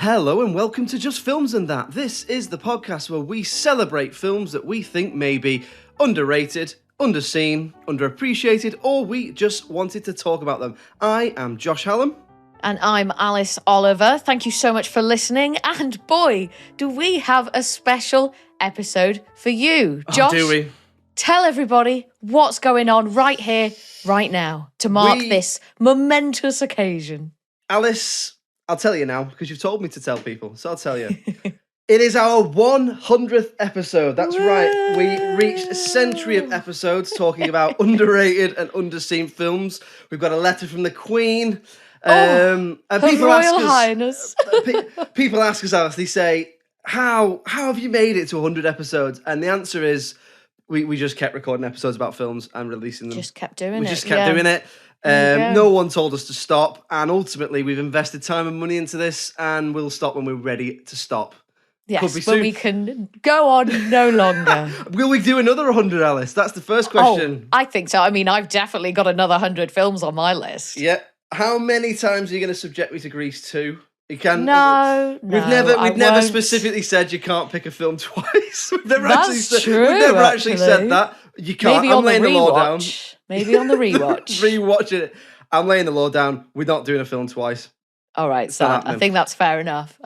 Hello and welcome to Just Films and That. This is the podcast where we celebrate films that we think may be underrated, underseen, underappreciated, or we just wanted to talk about them. I am Josh Hallam. And I'm Alice Oliver. Thank you so much for listening. And boy, do we have a special episode for you. Josh, do we? Tell everybody what's going on right here, right now, to mark this momentous occasion. Alice, I'll tell you now, because you've told me to tell people, so I'll tell you. It is our 100th episode. That's right. We reached a century of episodes talking about underrated and underseen films. We've got a letter from the Queen. And people Royal Highness. People ask us, Alice, they say, how have you made it to 100 episodes? And the answer is, we just kept recording episodes about films and releasing them. Just kept doing it. We just kept doing it. No one told us to stop. And ultimately, we've invested time and money into this. And we'll stop when we're ready to stop. Yes, but we can go on no longer. Will we do another 100, Alice? That's the first question. Oh, I think so. I mean, I've definitely got another 100 films on my list. Yeah. How many times are you going to subject me to Grease 2? You can. No, we've never specifically said you can't pick a film twice. We've never actually said that. You can't. Maybe I'm laying the law down. Maybe on the rewatch. Rewatch it. I'm laying the law down. We're not doing a film twice. All right, so I think that's fair enough.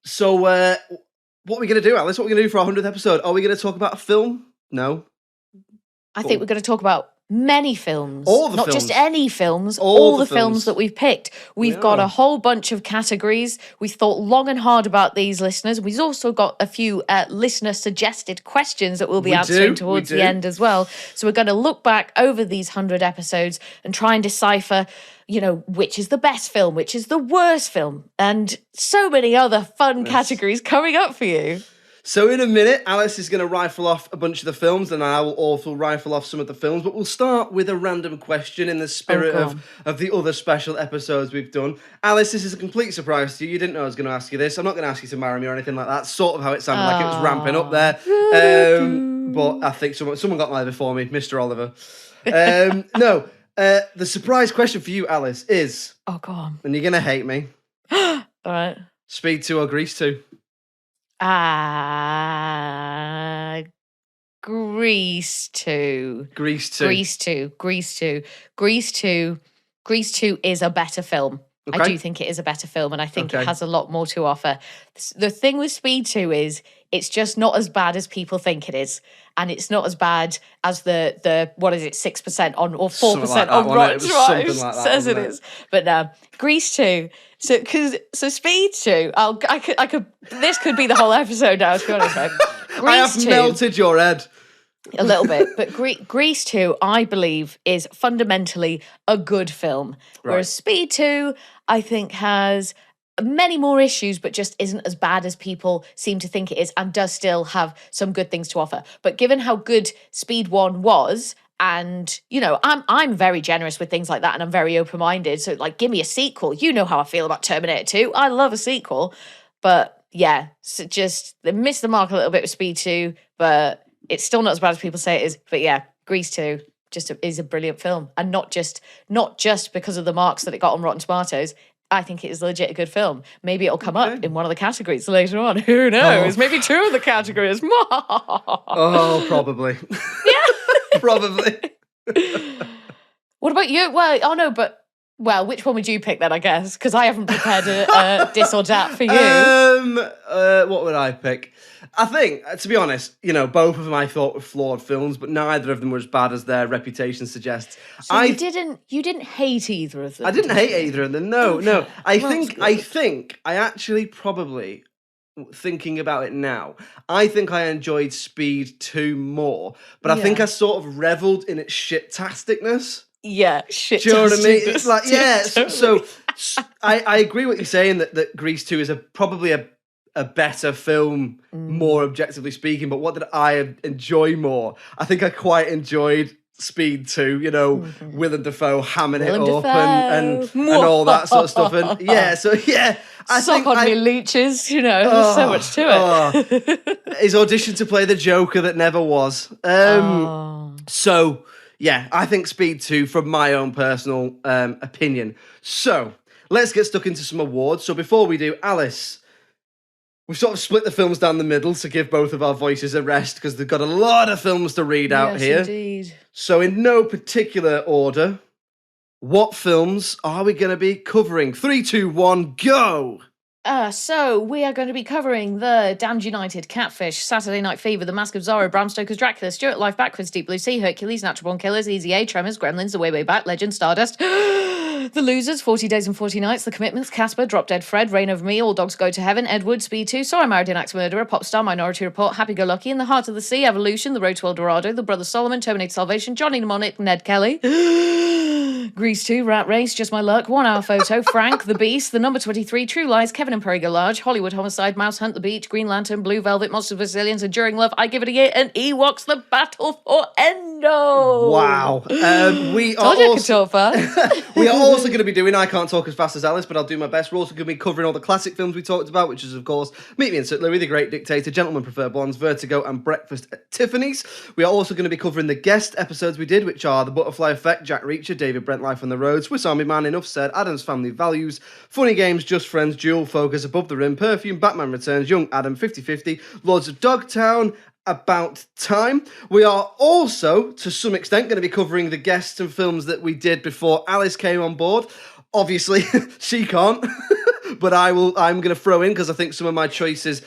So, what are we going to do, Alice? What are we going to do for our 100th episode? Are we going to talk about a film? No. I think we're going to talk about many films. Not just any films, all the films that we've picked. We've got a whole bunch of categories. We thought long and hard about these, listeners. We've also got a few listener-suggested questions that we'll be answering towards the end as well. So we're going to look back over these 100 episodes and try and decipher, which is the best film, which is the worst film, and so many other fun categories coming up for you. So in a minute, Alice is going to rifle off a bunch of the films, and I will also rifle off some of the films, but we'll start with a random question in the spirit of the other special episodes we've done. Alice, this is a complete surprise to you. You didn't know I was going to ask you this. I'm not going to ask you to marry me or anything like that. Sort of how it sounded like it was ramping up there. But I think someone got mine before me, Mr. Oliver. The surprise question for you, Alice, is... Oh, go on. And you're going to hate me. All right. Speed 2 or Grease 2? Grease 2. Grease 2. Grease 2 is a better film. Okay. I do think it is a better film, and I think it has a lot more to offer. The thing with Speed 2 is it's just not as bad as people think it is. And it's not as bad as the what is it, 6% on or 4% on Rotten Tomatoes says it is. But no, Grease 2. So Speed 2. This could be the whole episode now, to be honest. I have melted your head. A little bit, but Grease 2, I believe, is fundamentally a good film. Right. Whereas Speed 2, I think, has many more issues, but just isn't as bad as people seem to think it is, and does still have some good things to offer. But given how good Speed 1 was, and I'm very generous with things like that, and I'm very open-minded. So give me a sequel. You know how I feel about Terminator 2. I love a sequel, but yeah, so just they missed the mark a little bit with Speed 2, but it's still not as bad as people say it is. But yeah, Grease 2 is a brilliant film, and not just because of the marks that it got on Rotten Tomatoes. I think it is legit a good film. Maybe it'll come up in one of the categories later on. Who knows? Maybe two of the categories. Probably. Yeah. Probably. What about you? Well, which one would you pick then, I guess? Because I haven't prepared a dis or dat for you. What would I pick? I think, to be honest, both of them I thought were flawed films, but neither of them were as bad as their reputation suggests. So you didn't hate either of them? I didn't hate either of them. No. I think I actually probably, thinking about it now, I think I enjoyed Speed 2 more, but I think I sort of reveled in its shit-tasticness. Yeah, shit. Do you know what I mean? It's like, yeah. Totally. So I agree with you saying that Grease 2 is probably a better film, more objectively speaking. But what did I enjoy more? I think I quite enjoyed Speed 2. Willem Dafoe hamming it up and all that sort of stuff. And yeah, so yeah, I suck think on me leeches. There's so much to it. His audition to play the Joker that never was. So. Yeah, I think Speed 2 from my own personal opinion. So, let's get stuck into some awards. So before we do, Alice, we've sort of split the films down the middle to give both of our voices a rest because they've got a lot of films to read out here. Yes, indeed. So in no particular order, what films are we going to be covering? 3, 2, 1, go! So we are going to be covering The Damned United, Catfish, Saturday Night Fever, The Mask of Zorro, Bram Stoker's Dracula, Stuart Life Backwards, Deep Blue Sea, Hercules, Natural Born Killers, Easy A, Tremors, Gremlins, The Way Way Back, Legend, Stardust, The Losers, 40 Days and 40 Nights, The Commitments, Casper, Drop Dead Fred, Reign Over Me, All Dogs Go to Heaven, Ed Wood, Speed 2, Sorry Married an Axe Murderer, Popstar, Minority Report, Happy Go Lucky, In the Heart of the Sea, Evolution, The Road to El Dorado, The Brother Solomon, Terminator Salvation, Johnny Mnemonic, Ned Kelly, Grease 2, Rat Race, Just My Luck, 1 Hour Photo, Frank, The Beast, The Number 23, True Lies, Kevin and Perry Go Large, Hollywood Homicide, Mouse Hunt, The Beach, Green Lantern, Blue Velvet, Monsters vs. Aliens, Enduring Love, I Give It a Year, and Ewoks, The Battle for Endo. Wow. We are Told you I could also, talk fast. we are also going to be doing, I can't talk as fast as Alice, but I'll do my best. We're also going to be covering all the classic films we talked about, which is, of course, Meet Me in St. Louis, The Great Dictator, Gentlemen Prefer Blondes, Vertigo, and Breakfast at Tiffany's. We are also going to be covering the guest episodes we did, which are The Butterfly Effect, Jack Reacher, David Brent, Life on the Road, Swiss Army Man, Enough Said, Adam's Family Values, Funny Games, Just Friends, Dual Focus, Above the Rim, Perfume, Batman Returns, Young Adam, 50-50, Lords of Dogtown, About Time. We are also, to some extent, going to be covering the guests and films that we did before Alice came on board. Obviously, she can't, but I'm going to throw in because I think some of my choices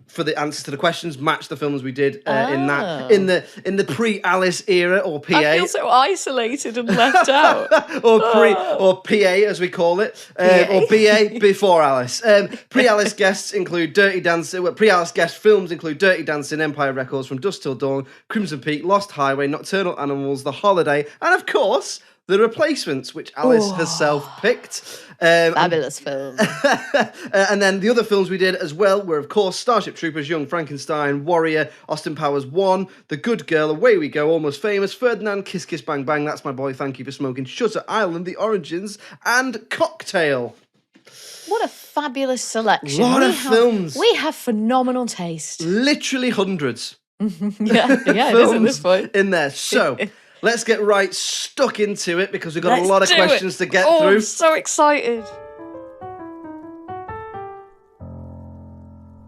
for the answers to the questions match the films we did in the pre-Alice era, or PA. I feel so isolated and left out. or PA as we call it, or BA before Alice. Pre-Alice guests include Dirty Dancing. Pre-Alice guest films include Dirty Dancing, Empire Records, From Dusk Till Dawn, Crimson Peak, Lost Highway, Nocturnal Animals, The Holiday, and of course, The Replacements, which Alice herself picked. Fabulous film. And then the other films we did as well were, of course, Starship Troopers, Young Frankenstein, Warrior, Austin Powers 1, The Good Girl, Away We Go, Almost Famous, Ferdinand, Kiss Kiss Bang Bang, That's My Boy, Thank You for Smoking, Shutter Island, The Origins, and Cocktail. What a fabulous selection. Lot of films. We have phenomenal taste. Literally hundreds. yeah, it is at this point. In there. So, let's get right stuck into it because we've got a lot of questions to get through. I'm so excited.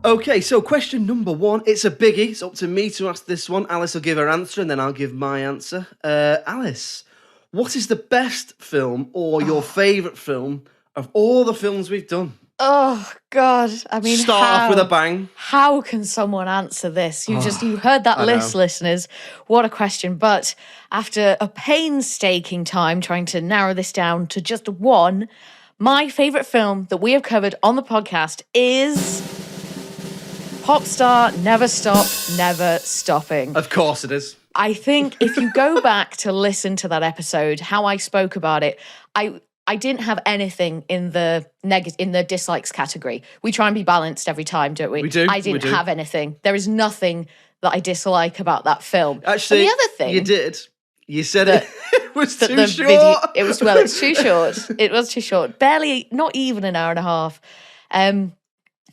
Okay, so question number 1. It's a biggie. It's up to me to ask this one. Alice will give her answer and then I'll give my answer. Alice, what is the best film or your favourite film of all the films we've done? Oh, God. I mean, Start off with a bang. How can someone answer this? You heard that list, listeners. What a question. But after a painstaking time trying to narrow this down to just one, my favourite film that we have covered on the podcast is Popstar, Never Stop, Never Stopping. Of course it is. I think if you go back to listen to that episode, how I spoke about it, I didn't have anything in the dislikes category. We try and be balanced every time, don't we? We do. I didn't have anything. There is nothing that I dislike about that film. Actually, and the other thing, you did. You said it was too short. It's too short. It was too short. Barely, not even an hour and a half.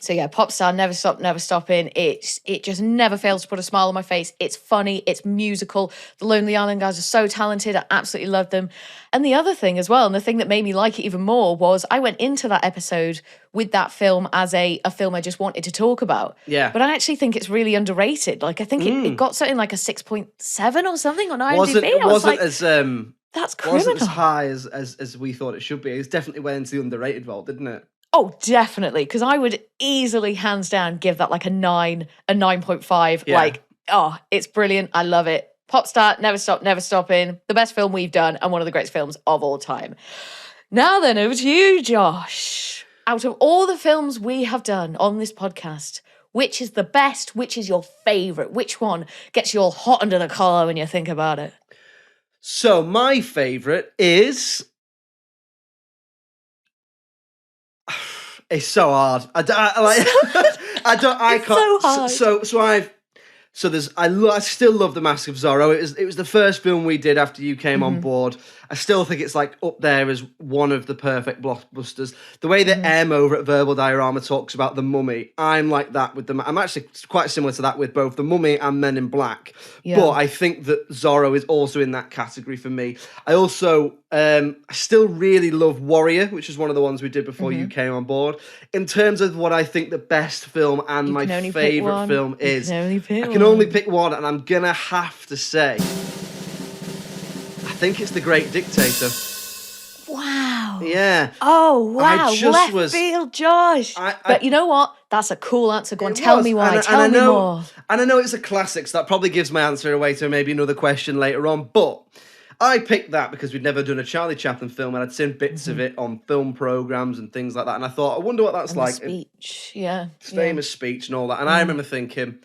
So yeah, Popstar, Never Stop, Never Stopping. It just never fails to put a smile on my face. It's funny. It's musical. The Lonely Island guys are so talented. I absolutely love them. And the other thing as well, and the thing that made me like it even more, was I went into that episode with that film as a film I just wanted to talk about. Yeah. But I actually think it's really underrated. Like, I think it got something like a 6.7 or something on IMDb. It wasn't as that's criminal. Wasn't as high as we thought it should be. It definitely went into the underrated vault, didn't it? Oh, definitely. Because I would easily, hands down, give that like a 9, a 9.5. Yeah. Like, it's brilliant. I love it. Popstar, Never Stop, Never Stopping. The best film we've done and one of the greatest films of all time. Now then, over to you, Josh. Out of all the films we have done on this podcast, which is the best? Which is your favourite? Which one gets you all hot under the collar when you think about it? So my favourite is... It's so hard. I can't. So hard. So So I still love The Mask of Zorro. It was the first film we did after you came on board. I still think it's like up there as one of the perfect blockbusters. The way that M over at Verbal Diorama talks about The Mummy, I'm like that with them. I'm actually quite similar to that with both The Mummy and Men in Black. Yeah. But I think that Zorro is also in that category for me. I also I still really love Warrior, which is one of the ones we did before you came on board. In terms of what I think the best film and my favourite film is, I can only pick one, and I'm gonna have to say, I think it's The Great Dictator. Wow. Yeah. Oh, wow. Left field, Josh. But you know what? That's a cool answer. Go on, tell me why. Tell me more. And I know it's a classic, so that probably gives my answer away to maybe another question later on. But I picked that because we'd never done a Charlie Chaplin film, and I'd seen bits of it on film programmes and things like that. And I thought, I wonder what that's like. Speech, yeah. Famous speech and all that. And I remember thinking,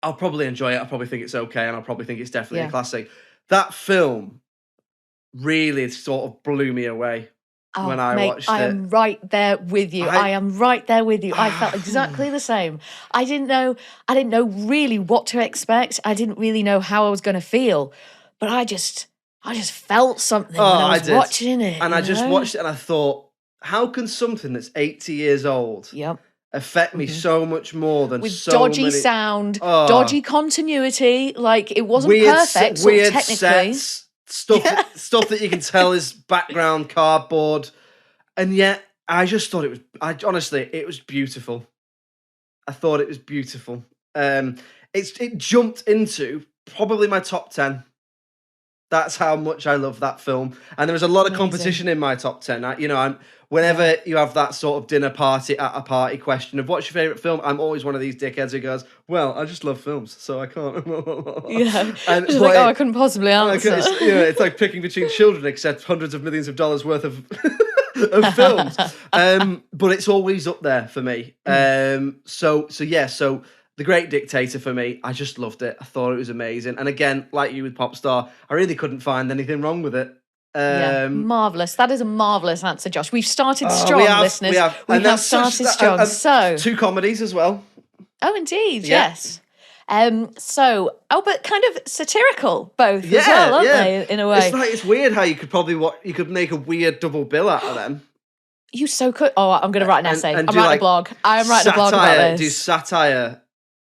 I'll probably enjoy it. I'll probably think it's okay, and I'll probably think it's definitely a classic. That film really sort of blew me away when I watched it. I am right there with you. I am right there with you. I felt exactly the same. I didn't know really what to expect. I didn't really know how I was going to feel, but I just felt something when I was watching it. And I just watched it and I thought, how can something that's 80 years old affect me so much more than with dodgy sound, dodgy continuity? Like, it wasn't perfect, weird technically. Sets, stuff that you can tell is background cardboard, and yet I just thought it was. Honestly, it was beautiful. I thought it was beautiful. It jumped into probably my top 10. That's how much I love that film, and there was a lot of competition in my top 10. Whenever you have that sort of dinner party at a party question of what's your favourite film, I'm always one of these dickheads who goes, well, I just love films, so I can't. And just like, I couldn't possibly answer. It's like picking between children, except hundreds of millions of dollars worth of of films. But it's always up there for me. So The Great Dictator for me, I just loved it. I thought it was amazing. And again, like you with Popstar, I really couldn't find anything wrong with it. Marvellous. That is a marvellous answer, Josh. We've started strong, listeners. We have started strong. So 2 comedies as well. Oh, indeed, yes. But kind of satirical both as well, aren't they, in a way? It's weird how you could make a weird double bill out of them. You so could. Oh, I'm going to write an essay. I'm writing a blog. I'm writing a blog about this. Do satire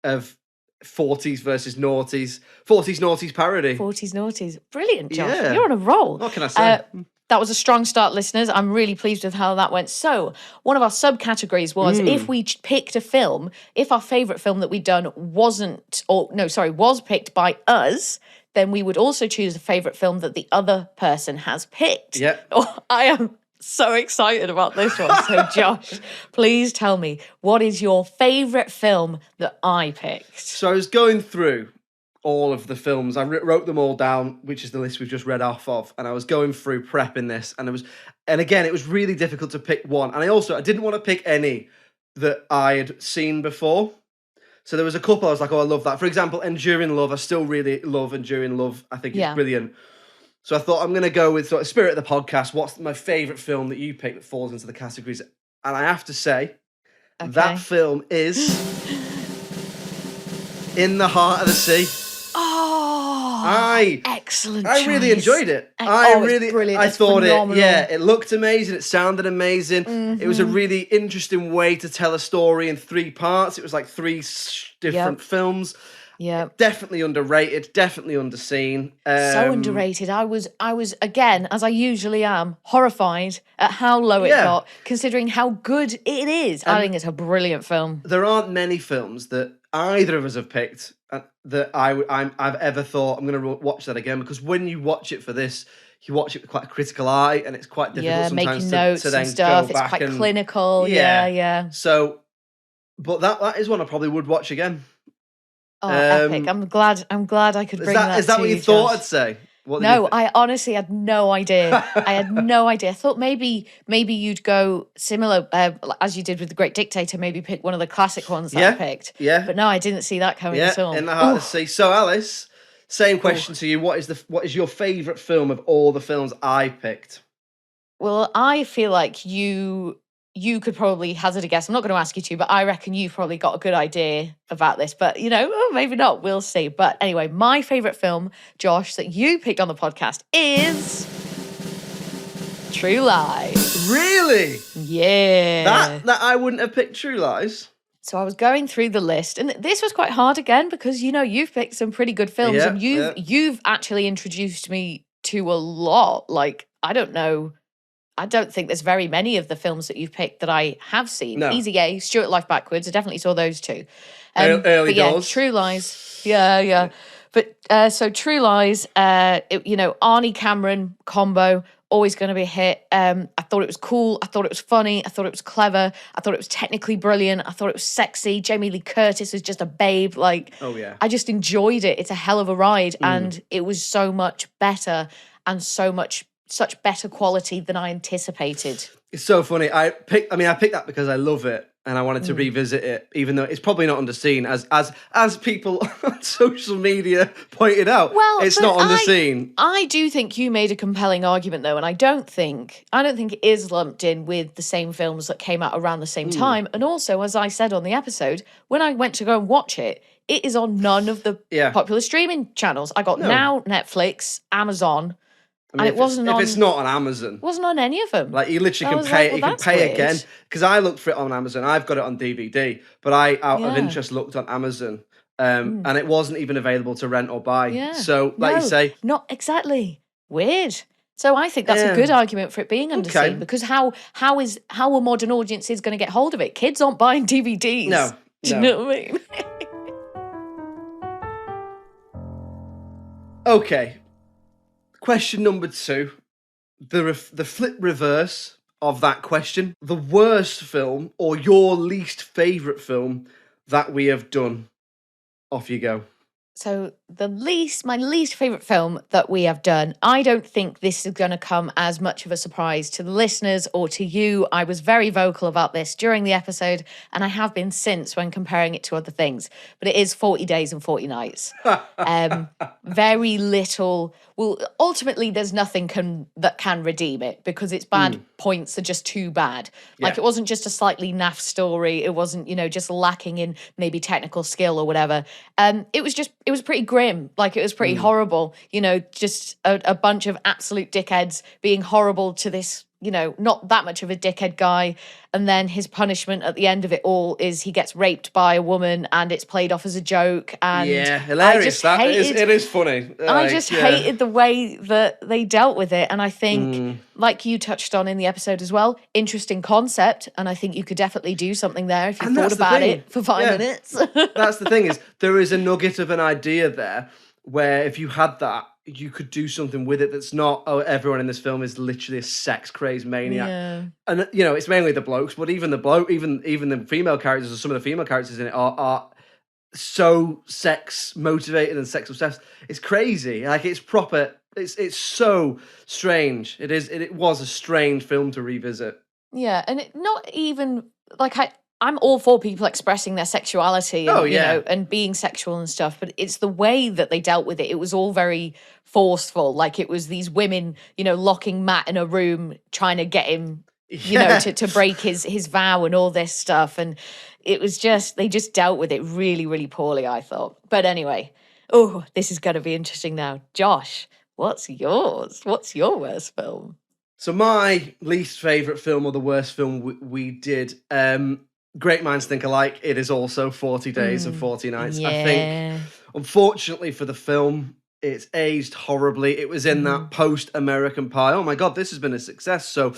of 40s versus noughties. 40s noughties parody. 40s noughties. Brilliant, Josh. Yeah. You're on a roll. What can I say? That was a strong start, listeners. I'm really pleased with how that went. So, one of our subcategories was if we picked a film, if our favourite film that we'd done was picked by us, then we would also choose a favourite film that the other person has picked. Yeah. I am so excited about this one. So, Josh, please tell me, what is your favourite film that I picked? So I was going through all of the films. I wrote them all down, which is the list we've just read off of, and I was going through prepping this, and again, it was really difficult to pick one. And I didn't want to pick any that I had seen before. So there was a couple I was like, oh, I love that. For example, Enduring Love. I still really love Enduring Love. I think it's brilliant. So I thought I'm going to go with sort of spirit of the podcast. What's my favourite film that you picked that falls into the categories? And I have to say, that film is In the Heart of the Sea. Oh, excellent choice. I really enjoyed it. It's brilliant. I thought it looked amazing. It sounded amazing. It was a really interesting way to tell a story in 3 parts. It was like 3 different films. Yeah, definitely underrated, definitely underseen. So underrated. I was again, as I usually am, horrified at how low it got, considering how good it is. I think it's a brilliant film. There aren't many films that either of us have picked that I've ever thought I'm going to watch that again, because when you watch it for this, you watch it with quite a critical eye, and it's quite difficult sometimes making notes to then and stuff. go back. It's quite clinical. Yeah. So, but that is one I probably would watch again. Oh, epic! I'm glad I could bring that. Is that what you thought I'd say? No, I honestly had no idea. I had no idea. I thought maybe you'd go similar as you did with The Great Dictator. Maybe pick one of the classic ones that I picked. Yeah, but no, I didn't see that coming at all. In the Heart of the Sea. So, Alice, same question to you. What is your favourite film of all the films I picked? Well, I feel like you you could probably hazard a guess. I'm not going to ask you to, but I reckon you've probably got a good idea about this. But, maybe not. We'll see. But anyway, my favourite film, Josh, that you picked on the podcast is True Lies. Really? Yeah. That I wouldn't have picked True Lies. So I was going through the list, and this was quite hard again because you've picked some pretty good films, and you've actually introduced me to a lot. Like, I don't know. I don't think there's very many of the films that you've picked that I have seen. No. Easy A, Stuart Life Backwards. I definitely saw those two. Early doors. True Lies. Yeah. But so True Lies, Arnie Cameron combo, always going to be a hit. I thought it was cool. I thought it was funny. I thought it was clever. I thought it was technically brilliant. I thought it was sexy. Jamie Lee Curtis was just a babe. Like, oh yeah, I just enjoyed it. It's a hell of a ride, and it was so much better and such better quality than I anticipated. It's so funny. I picked that because I love it and I wanted to revisit it, even though it's probably not Underseen, as people on social media pointed out. Well, it's not Underseen. I do think you made a compelling argument though, and I don't think it is lumped in with the same films that came out around the same time. And also, as I said on the episode, when I went to go and watch it, it is on none of the popular streaming channels. I got Now, Netflix, Amazon. I mean, if it's not on Amazon, wasn't on any of them. Like, you literally can pay. You can pay again, because I looked for it on Amazon. I've got it on DVD, but I, out of interest, looked on Amazon, and it wasn't even available to rent or buy. Yeah. So, you say, not exactly weird. So I think that's a good argument for it being Underseen, because how are modern audiences going to get hold of it? Kids aren't buying DVDs. No. Do you know what I mean? Okay. Question number 2, the flip reverse of that question. The worst film or your least favourite film that we have done. Off you go. So my least favourite film that we have done, I don't think this is going to come as much of a surprise to the listeners or to you. I was very vocal about this during the episode, and I have been since when comparing it to other things. But it is 40 Days and 40 Nights. Very little. Well, ultimately, there's nothing that can redeem it, because its bad points are just too bad. Like, it wasn't just a slightly naff story. It wasn't, just lacking in maybe technical skill or whatever. It was pretty grim. Like, it was pretty horrible. Just a bunch of absolute dickheads being horrible to this, not that much of a dickhead guy. And then his punishment at the end of it all is he gets raped by a woman, and it's played off as a joke. And hilarious. It is funny. I just hated the way that they dealt with it. And I think, like you touched on in the episode as well, interesting concept. And I think you could definitely do something there if you thought about it for 5 minutes. That's the thing, is there is a nugget of an idea there where if you had that, you could do something with it that's not, everyone in this film is literally a sex crazed maniac. Yeah. And it's mainly the blokes, but even the female characters, or some of the female characters in it are so sex motivated and sex obsessed. It's crazy. Like, it's proper. It's so strange. It was a strange film to revisit. Yeah, and not even like I'm all for people expressing their sexuality and, and being sexual and stuff, but it's the way that they dealt with it. It was all very forceful. Like, it was these women, locking Matt in a room, trying to get him, to break his vow and all this stuff. And it was they just dealt with it really, really poorly, I thought. But anyway, this is going to be interesting now. Josh, what's yours? What's your worst film? So my least favourite film, or the worst film we did, great minds think alike. It is also 40 Days and 40 Nights. Yeah. I think, unfortunately for the film, it's aged horribly. It was in that post-American Pie. Oh my God, this has been a success. So,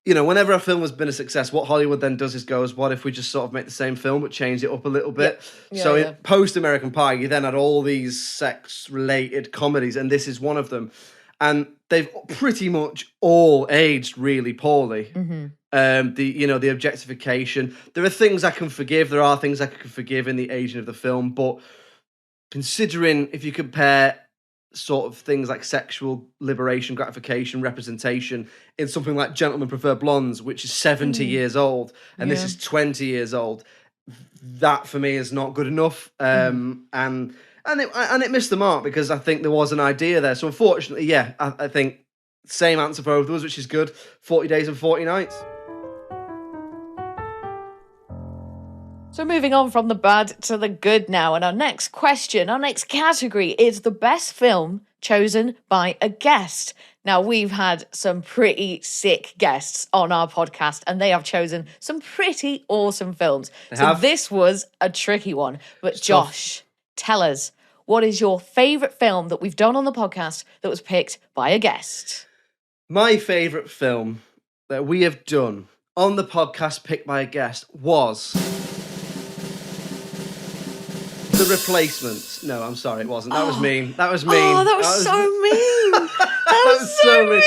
whenever a film has been a success, what Hollywood then does is goes, what if we just sort of make the same film but change it up a little bit? In post-American Pie, you then had all these sex-related comedies, and this is one of them. And they've pretty much all aged really poorly. The objectification. There are things I can forgive. There are things I can forgive in the aging of the film. But considering, if you compare sort of things like sexual liberation, gratification, representation in something like Gentlemen Prefer Blondes, which is 70 years old, and this is 20 years old, that for me is not good enough. And it missed the mark, because I think there was an idea there. So unfortunately, I think same answer for both of us, which is good. 40 Days and 40 Nights. So moving on from the bad to the good now, and our next question, our next category is the best film chosen by a guest. Now, we've had some pretty sick guests on our podcast, and they have chosen some pretty awesome films. This was a tricky one. But Josh, tell us, what is your favourite film that we've done on the podcast that was picked by a guest? My favourite film that we have done on the podcast picked by a guest was The Replacements. No, I'm sorry, it wasn't. That was mean. That was mean. Oh, that was so mean. That was so mean.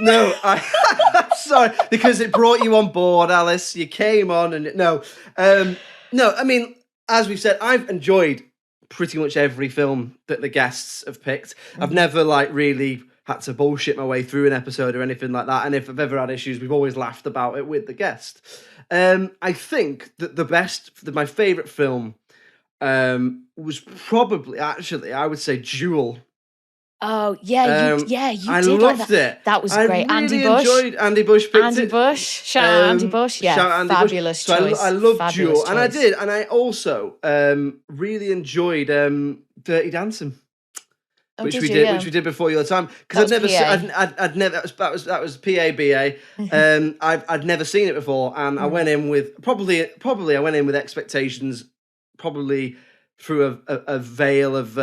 No, I'm sorry, because it brought you on board, Alice. You came on and no. I mean, as we've said, I've enjoyed pretty much every film that the guests have picked. I've never really had to bullshit my way through an episode or anything like that. And if I've ever had issues, we've always laughed about it with the guest. I think that my favourite film was probably, actually, I would say Duel. Oh, yeah, you I did loved like that. it. That was I great. really Andy Bush. enjoyed Andy Bush. Andy Bush. Shout out Andy Bush. Yeah, shout out Andy fabulous Bush. choice. So I loved fabulous Duel. choice. And I did. And I also really enjoyed Dirty Dancing. Which we did before your time, because I'd never that was PABA. I'd never seen it before, and I went in with probably I went in with expectations, probably through a veil of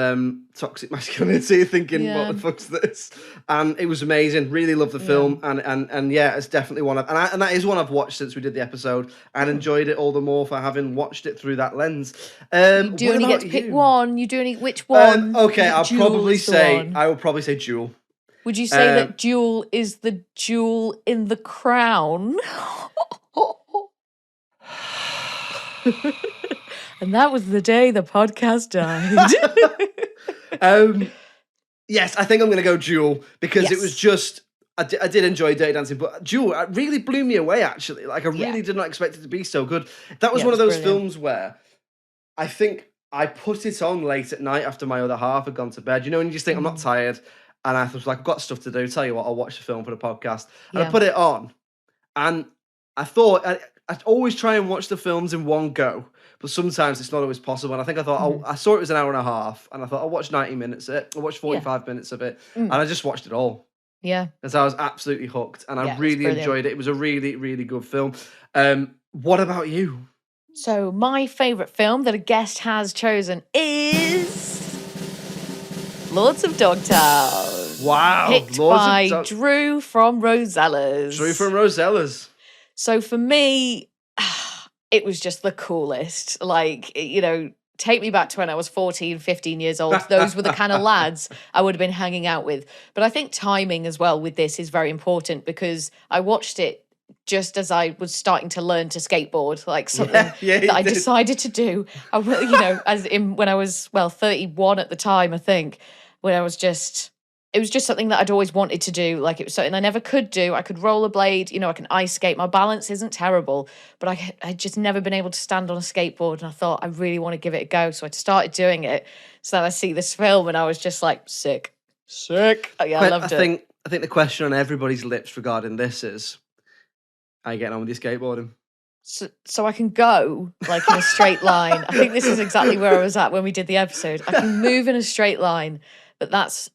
toxic masculinity, thinking what the fuck's this, and it was amazing. Really loved the film, and yeah, it's definitely one of and that is one I've watched since we did the episode, and enjoyed it all the more for having watched it through that lens. You do only get to pick one. You do only which one? Okay, I will probably say Duel. Would you say that Duel is the jewel in the crown? And that was the day the podcast died. Yes, I think I'm going to go Duel, because it was just, I did enjoy Dirty Dancing, but Duel really blew me away, actually. Like, I really did not expect it to be so good. That was one of those films where I think I put it on late at night after my other half had gone to bed. You know, and you just think, I'm not tired. And I was like, I've got stuff to do. Tell you what, I'll watch the film for the podcast. And I put it on. And I thought, I'd always try and watch the films in one go. But sometimes it's not always possible. And I think I thought, I saw it was an hour and a half. And I thought, I'll watch 90 minutes of it. I'll watch 45 minutes of it. And I just watched it all. Yeah. Because I was absolutely hooked. And I really enjoyed it. It was a really, really good film. What about you? So my favourite film that a guest has chosen is Lords of Dogtown. Wow. Picked by Drew from Rosella's. Drew from Rosella's. So for me, it was just the coolest. Like, you know, take me back to when I was 14, 15 years old. Those were the kind of lads I would have been hanging out with. But I think timing as well with this is very important, because I watched it just as I was starting to learn to skateboard, like something that I decided to do. You know, when I was 31 at the time, I think, when I was just. It was just something that I'd always wanted to do. Like, it was something I never could do. I could rollerblade, you know, I can ice skate. My balance isn't terrible, but I'd just never been able to stand on a skateboard. And I thought, I really want to give it a go. So I started doing it. So then I see this film and I was just like, sick. Yeah, I loved it. I think the question on everybody's lips regarding this is, how are you getting on with your skateboarding? So I can go like in a straight line. I think this is exactly where I was at when we did the episode. I can move in a straight line, but that's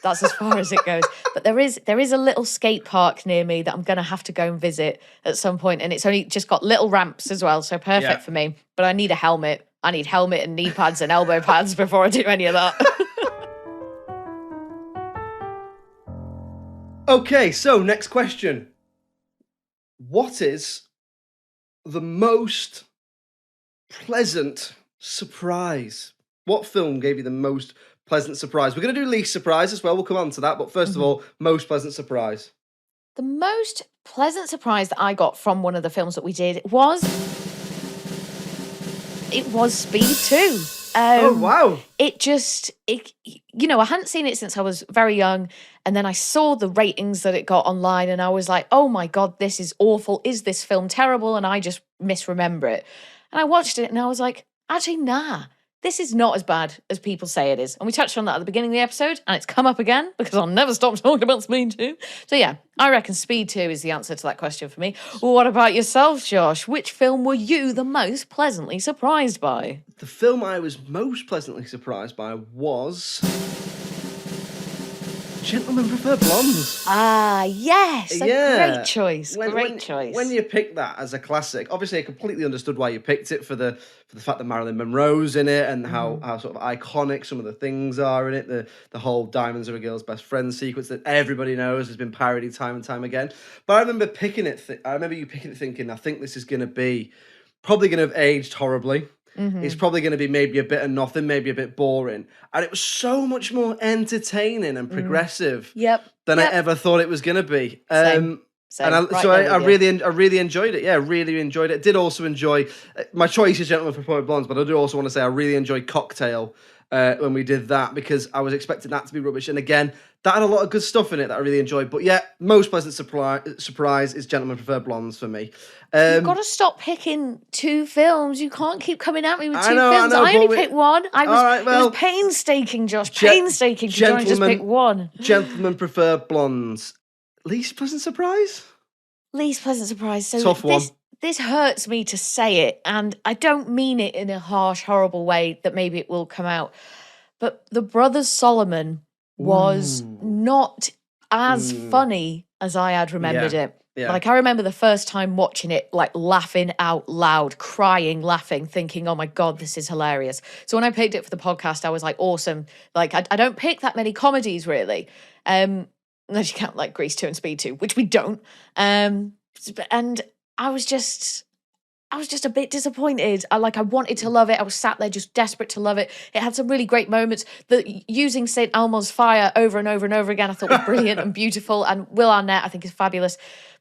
as far as it goes. But there is a little skate park near me that I'm going to have to go and visit at some point, and it's only just got little ramps as well, so perfect for me. But I need a helmet. I need helmet and knee pads and elbow pads before I do any of that. Okay, so next question. What is the most pleasant surprise? What film gave you the most pleasant surprise? We're going to do least surprise as well. We'll come on to that. But first of all, most pleasant surprise. The most pleasant surprise that I got from one of the films that we did was Speed 2. Oh, wow. You know, I hadn't seen it since I was very young. And then I saw the ratings that it got online and I was like, oh my God, this is awful. Is this film terrible? And I just misremember it. And I watched it and I was like, actually, nah. this is not as bad as people say it is. And we touched on that at the beginning of the episode, and it's come up again because I'll never stop talking about Speed 2. So yeah, I reckon Speed 2 is the answer to that question for me. Well, what about yourself, Josh? Which film were you the most pleasantly surprised by? The film I was most pleasantly surprised by was Gentlemen Prefer Blondes. Ah, yes. Great choice. Great choice. When you pick that as a classic, obviously I completely understood why you picked it for the fact that Marilyn Monroe's in it and how sort of iconic some of the things are in it. The whole Diamonds Are a Girl's Best Friend sequence that everybody knows has been parodied time and time again. But I remember picking it. I remember you picking it thinking, I think this is going to be probably going to have aged horribly. It's probably going to be maybe a bit of nothing, maybe a bit boring. And it was so much more entertaining and progressive than I ever thought it was going to be. Same. And I really enjoyed it. Yeah, really enjoyed it. Did also enjoy, my choice is Gentlemen Prefer Blondes, but I do also want to say I really enjoyed Cocktail when we did that because I was expecting that to be rubbish. And again, that had a lot of good stuff in it that I really enjoyed. But yeah, most pleasant surprise is Gentlemen Prefer Blondes for me. You've got to stop picking two films. You can't keep coming at me with two films. I only picked one. It was painstaking, Josh. Painstaking to try and just pick one. Gentlemen Prefer Blondes. Least pleasant surprise? Least pleasant surprise. So tough one. This hurts me to say it, and I don't mean it in a harsh, horrible way that maybe it will come out. But The Brothers Solomon was not as funny as I had remembered it. Yeah. Like, I remember the first time watching it, like, laughing out loud, crying, laughing, thinking, oh my God, this is hilarious. So when I picked it for the podcast, I was like, awesome. Like, I don't pick that many comedies, really. Unless you count, like, Grease 2 and Speed 2, which we don't. And I was just a bit disappointed. I wanted to love it. I was sat there just desperate to love it. It had some really great moments. Using St. Elmo's fire over and over and over again, I thought was brilliant and beautiful. And Will Arnett, I think, is fabulous.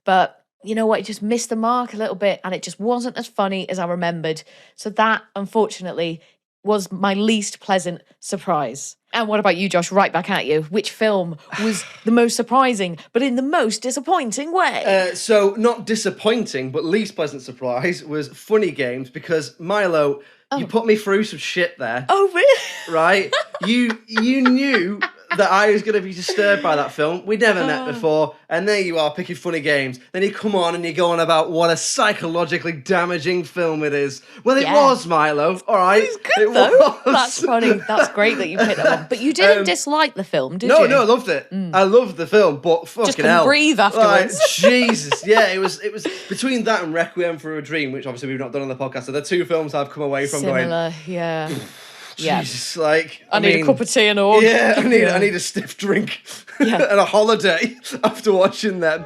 But you know what? It just missed the mark a little bit, and it just wasn't as funny as I remembered. So that, unfortunately, was my least pleasant surprise. And what about you, Josh? Right back at you. Which film was the most surprising, but in the most disappointing way? So not disappointing, but least pleasant surprise was Funny Games, because Milo, you put me through some shit there. Oh, really? Right? You knew that I was going to be disturbed by that film. We'd never met before, and there you are picking Funny Games. Then you come on and you go on about what a psychologically damaging film it is. Well, it was, Milo. All right, it's good though. That's funny. That's great that you picked that one. But you didn't dislike the film, did you? No, I loved it. I loved the film, but fucking just couldn't breathe afterwards. Like, Jesus, yeah, it was between that and Requiem for a Dream, which obviously we've not done on the podcast. So the two films I've come away from Similar, yeah. Jesus, like I need a cup of tea and a hug. Yeah, I need a stiff drink and a holiday after watching them.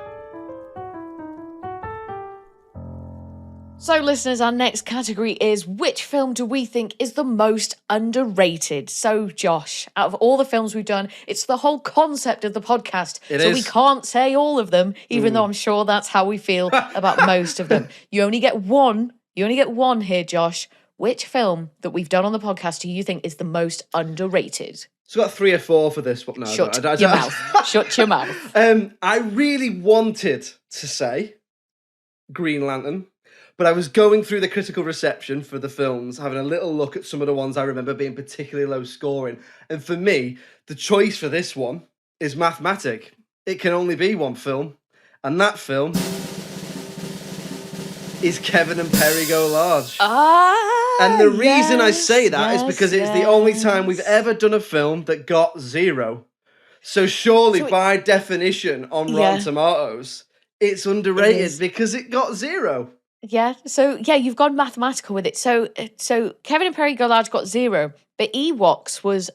So, listeners, our next category is which film do we think is the most underrated? So, Josh, out of all the films we've done, it's the whole concept of the podcast. We can't say all of them, even though I'm sure that's how we feel about most of them. You only get one. You only get one here, Josh. Which film that we've done on the podcast do you think is the most underrated? So I've got 3 or 4 for this one. No, Shut your mouth. Shut your mouth. I really wanted to say Green Lantern, but I was going through the critical reception for the films, having a little look at some of the ones I remember being particularly low scoring. And for me, the choice for this one is mathematic. It can only be one film, and that film is Kevin and Perry Go Large. And the reason I say that is because it's the only time we've ever done a film that got 0. So surely, by definition, on Rotten Tomatoes, it's underrated because it got 0. Yeah. So you've gone mathematical with it. So Kevin and Perry Go Large got 0, but Ewoks was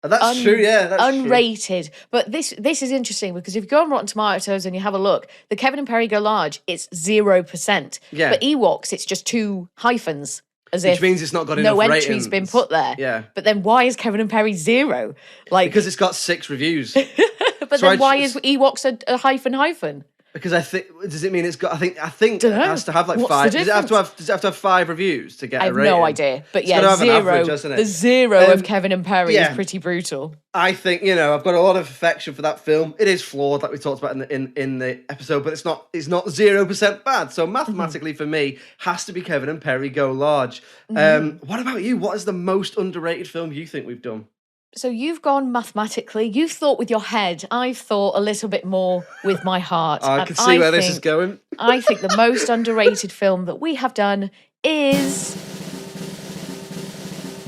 that's true, yeah. That's unrated. True. But this is interesting because if you go on Rotten Tomatoes and you have a look, the Kevin and Perry Go Large, it's 0%. Yeah. But Ewoks, it's just 2 hyphens. Which means it's not got enough ratings. No ratings. entry's been put there. Yeah. But then why is Kevin and Perry 0? Because it's got 6 reviews. But then why is Ewoks a hyphen? Because I think, does it mean it's got? I think it Dunno. has to have like What's the 5. Does it have to difference? have? Does it have to have 5 reviews to get I a have rating? no idea. But It's got to yeah, have an average, zero. hasn't it? The zero of Kevin and Perry is yeah. pretty brutal. I think, I've got a lot of affection for that film. It is flawed, like we talked about in the episode, but it's not 0% bad. So mathematically for me, has to be Kevin and Perry Go Large. What about you? What is the most underrated film you think we've done? So you've gone mathematically. You've thought with your head. I've thought a little bit more with my heart. I can see where this is going. I think the most underrated film that we have done is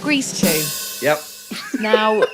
Grease 2. Yep. Now,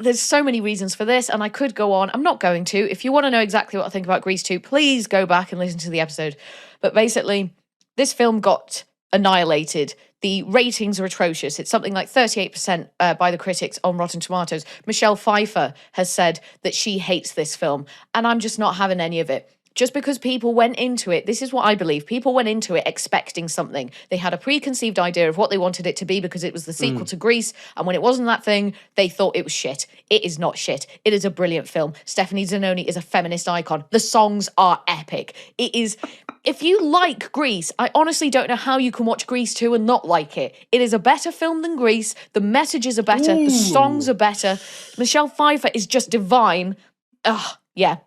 there's so many reasons for this, and I could go on. I'm not going to. If you want to know exactly what I think about Grease 2, please go back and listen to the episode. But basically, this film got annihilated. The ratings are atrocious. It's something like 38% by the critics on Rotten Tomatoes. Michelle Pfeiffer has said that she hates this film, and I'm just not having any of it. Just because people went into it, this is what I believe, people went into it expecting something. They had a preconceived idea of what they wanted it to be because it was the sequel to Grease, and when it wasn't that thing, they thought it was shit. It is not shit. It is a brilliant film. Stephanie Zanoni is a feminist icon. The songs are epic. It is... If you like Grease, I honestly don't know how you can watch Grease 2 and not like it. It is a better film than Grease. The messages are better. The songs are better. Michelle Pfeiffer is just divine. Ugh, yeah.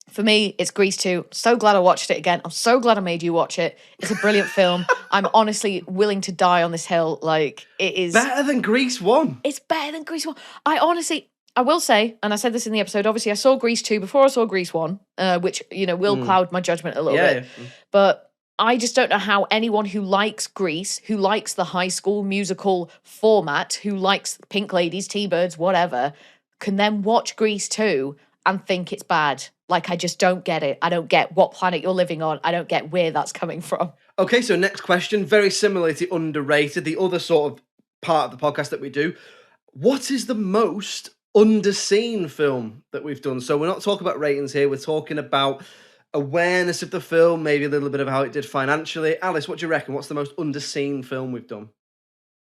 For me, it's Grease 2. So glad I watched it again. I'm so glad I made you watch it. It's a brilliant film. I'm honestly willing to die on this hill. Like, it is... Better than Grease 1. It's better than Grease 1. I will say, and I said this in the episode, obviously I saw Grease 2 before I saw Grease 1, which, will cloud my judgment a little bit. Yeah. But I just don't know how anyone who likes Grease, who likes the High School Musical format, who likes Pink Ladies, T-Birds, whatever, can then watch Grease 2 and think it's bad. Like, I just don't get it. I don't get what planet you're living on. I don't get where that's coming from. Okay, so next question, very similar to Underrated, the other sort of part of the podcast that we do. What is the most underseen film that we've done? So we're not talking about ratings here. We're talking about awareness of the film, maybe a little bit of how it did financially. Alice, what do you reckon? What's the most underseen film we've done?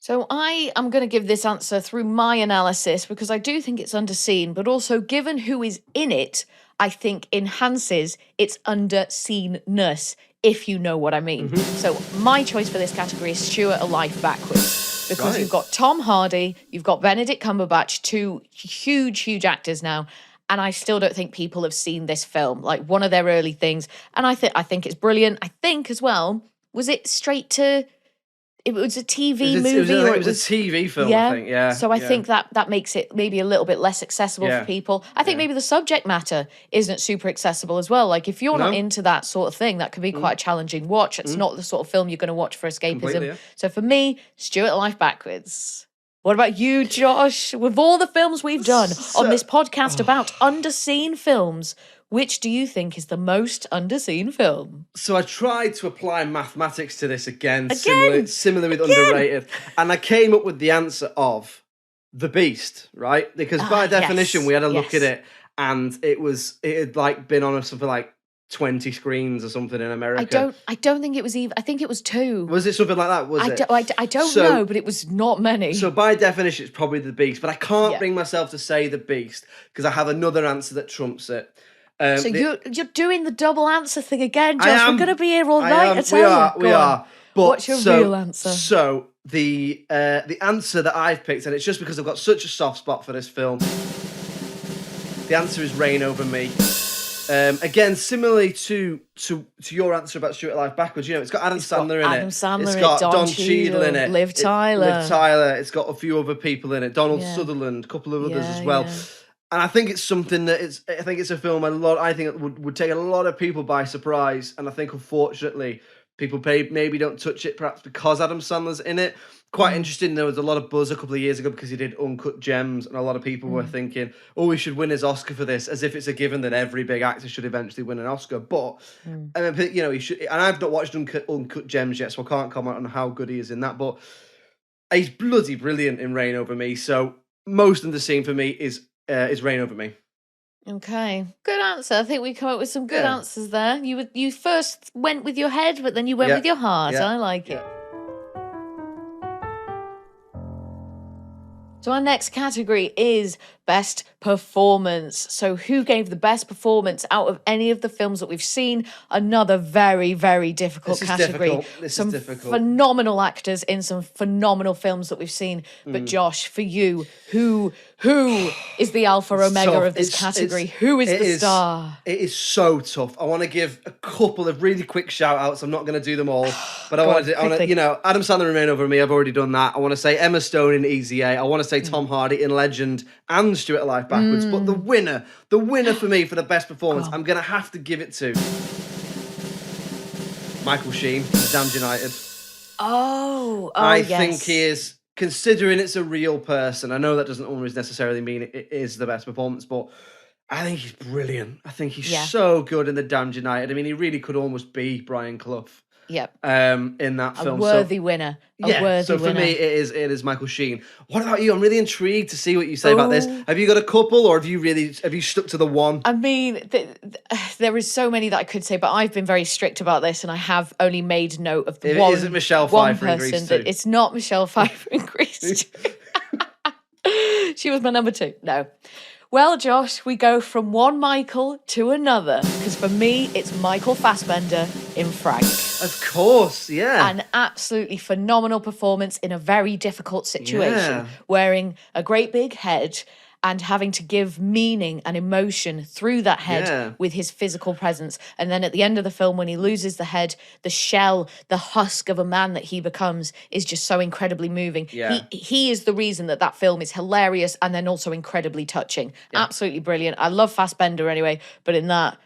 So I am going to give this answer through my analysis because I do think it's underseen, but also given who is in it, I think enhances its underseenness, if you know what I mean. So my choice for this category is Stuart A Life Backwards. Because you've got Tom Hardy, you've got Benedict Cumberbatch, 2 huge actors now, and I still don't think people have seen this film, like one of their early things. And I think it's brilliant. I think as well, was it straight to... It was a TV movie. It was a TV film, yeah. I think, yeah. So I think that makes it maybe a little bit less accessible for people. I think maybe the subject matter isn't super accessible as well. Like, if you're not into that sort of thing, that could be quite a challenging watch. It's not the sort of film you're going to watch for escapism. So for me, Stuart Life Backwards. What about you, Josh? With all the films we've done on this podcast about underseen films, which do you think is the most underseen film? So I tried to apply mathematics to this again. Similar with Underrated. And I came up with the answer of The Beast, right? Because by definition, we had a look at it and it had like been on something like 20 screens or something in America. I don't think it was even. I think it was 2. Was it something like that? I don't know, but it was not many. So by definition, it's probably The Beast. But I can't bring myself to say The Beast because I have another answer that trumps it. So you're doing the double answer thing again, Josh. We're going to be here all night. I tell you. We are. But what's your real answer? So the answer that I've picked, and it's just because I've got such a soft spot for this film. The answer is Reign Over Me. Again, similarly to your answer about Stuart Life Backwards, it's got Adam Sandler in it. It's got Don Cheadle in it. Liv Tyler. It's got a few other people in it. Donald Sutherland, a couple of others as well. Yeah. And I think it's something that I think it's a film I think it would take a lot of people by surprise. And I think, unfortunately, people maybe don't touch it, perhaps because Adam Sandler's in it. Quite interesting, there was a lot of buzz a couple of years ago because he did Uncut Gems, and a lot of people were thinking, he should win his Oscar for this, as if it's a given that every big actor should eventually win an Oscar. But, he should, and I've not watched Uncut Gems yet, so I can't comment on how good he is in that, but he's bloody brilliant in Reign Over Me, so most of the scene for me is Reign Over Me. Okay, good answer. I think we come up with some good answers there. You first went with your head, but then you went with your heart. I like it. So our next category is best performance. So who gave the best performance out of any of the films that we've seen? Another very, very difficult category. This some is difficult. Phenomenal actors in some phenomenal films that we've seen. But Josh, for you, who is the alpha omega of this category? Who is the star? It is so tough. I want to give a couple of really quick shout outs. I'm not going to do them all, but I want to, Adam Sandler, Remain Over Me. I've already done that. I want to say Emma Stone in Easy A. I want to say Tom Hardy in Legend and Stuart Life Backwards. But the winner for me for the best performance, I'm going to have to give it to Michael Sheen, Damned United. I think he is, considering it's a real person. I know that doesn't always necessarily mean it is the best performance, but I think he's brilliant. I think he's so good in the Damned United. I mean, he really could almost be Brian Clough. Yep. In that film. A worthy winner. So for me, it is Michael Sheen. What about you? I'm really intrigued to see what you say about this. Have you got a couple, or have you stuck to the one? I mean, there is so many that I could say, but I've been very strict about this, and I have only made note of the one. Is it Michelle Pfeiffer in Grease 2? It's not Michelle Pfeiffer in Grease 2. She was my number 2. No. Well, Josh, we go from one Michael to another, because for me, it's Michael Fassbender in Frank. Of course, yeah. An absolutely phenomenal performance in a very difficult situation, wearing a great big head and having to give meaning and emotion through that head with his physical presence. And then at the end of the film, when he loses the head, the shell, the husk of a man that he becomes is just so incredibly moving. Yeah. He is the reason that film is hilarious and then also incredibly touching. Yeah. Absolutely brilliant. I love Fassbender anyway, but in that,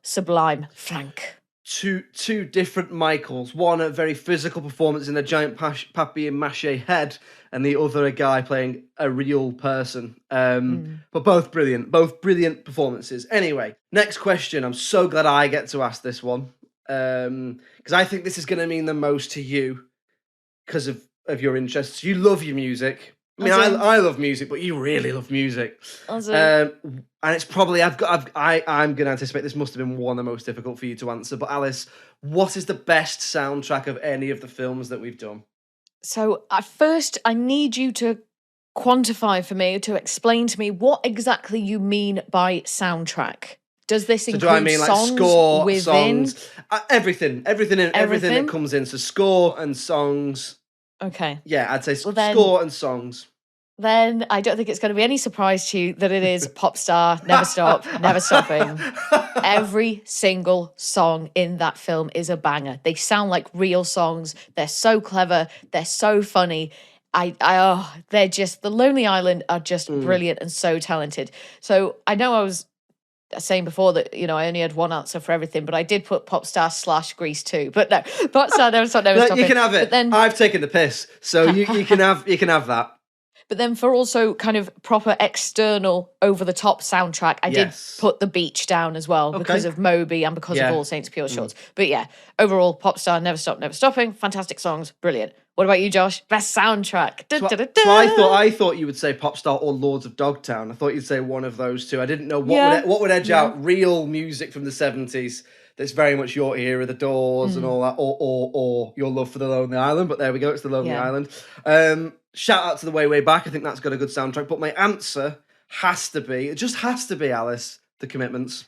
sublime Frank. Two different Michaels. One a very physical performance in a giant papier-mâché head, and the other a guy playing a real person. But both brilliant performances. Anyway, next question. I'm so glad I get to ask this one, because I think this is going to mean the most to you because of your interests. You love your music. I mean, I love music, but you really love music. And it's probably I'm going to anticipate this must have been one of the most difficult for you to answer. But Alice, what is the best soundtrack of any of the films that we've done? So first, I need you to quantify for me, to explain to me what exactly you mean by soundtrack. Does this include do I mean songs like score, within? songs, everything that comes in? So score and songs. Okay. Yeah, I'd say score and songs. Then I don't think it's going to be any surprise to you that it is Pop Star, Never Stop, Never Stopping. Every single song in that film is a banger. They sound like real songs. They're so clever. They're so funny. They're just, the Lonely Island are just brilliant and so talented. So I know I was saying before that, I only had one answer for everything, but I did put Pop Star / Grease 2. But no, Pop Star, Never Stop, Never Stopping. You can have it. But then, I've taken the piss, so you can have that. But then for also kind of proper external over-the-top soundtrack, I did put The Beach down as well because of Moby and because of All Saints Pure Shorts. But yeah, overall, Pop Star, Never Stop, Never Stopping, fantastic songs, brilliant. What about you, Josh? Best soundtrack. So I thought you would say Pop Star or Lords of Dogtown. I thought you'd say one of those two. I didn't know what would edge out real music from the 70s. That's very much your era, The Doors and all that, or your love for the Lonely Island. But there we go, it's the Lonely Island. Shout out to The Way Back. I think that's got a good soundtrack. But my answer has to be, Alice, The Commitments.